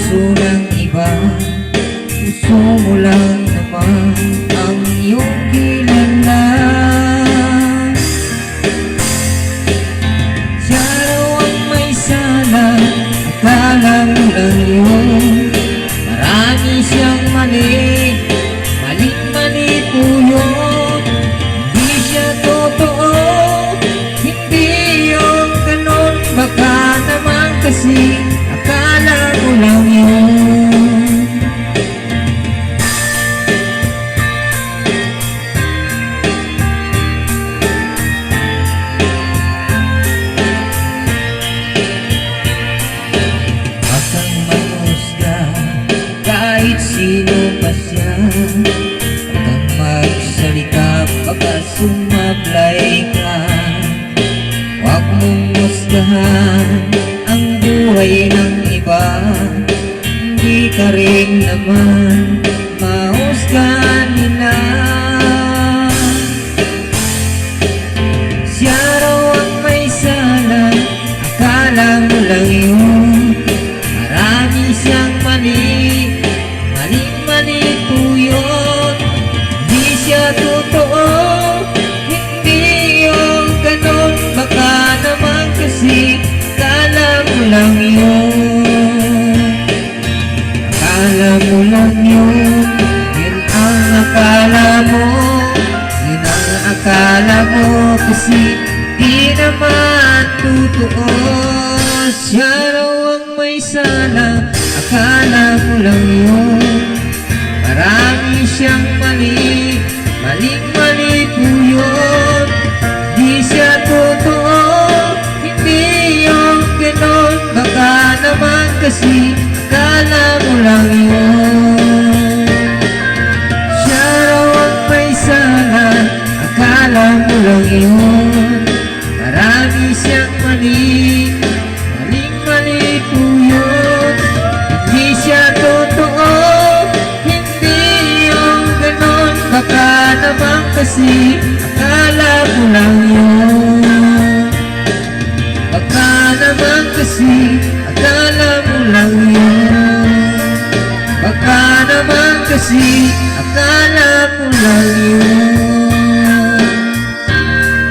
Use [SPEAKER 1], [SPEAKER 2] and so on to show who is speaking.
[SPEAKER 1] puso ng iba. Puso mo lang naman ang iyong kilala. Siya raw ang may sala, akala mo lang yun. Marami siyang mali, mali-mali po yun. Hindi siya totoo, hindi yung ganon. Baka naman kasi akala mo lang yun. Bakang mahusga kahit sino pa siya. Bakang magsalita baka sumablay ka. Huwag mong husgahan ang buhay ng iba. Hindi ka rin naman mahusgahan nila. Siya raw ang may sala, akala mo lang yun. Marami siyang mali, mali-mali po yun. Di siya totoo, hindi yung ganon. Baka naman kasi akala mo lang yun. Akala mo lang yun, yun ang akala mo. Yun ang akala mo kasi di naman totoo. Siya raw ang may sala, akala mo lang yun. Marami siyang mali, mali-mali po yun. Di siya totoo, hindi yung ganon. Baka naman kasi akala mo lang yun. Siya raw ang may sala, akala mo lang yun. Marami siyang mali, mali-mali po yun. Hindi siya totoo, hindi yung ganon. Baka naman kasi akala mo lang yun. Baka naman kasi akala mo lang yun. Baka naman kasi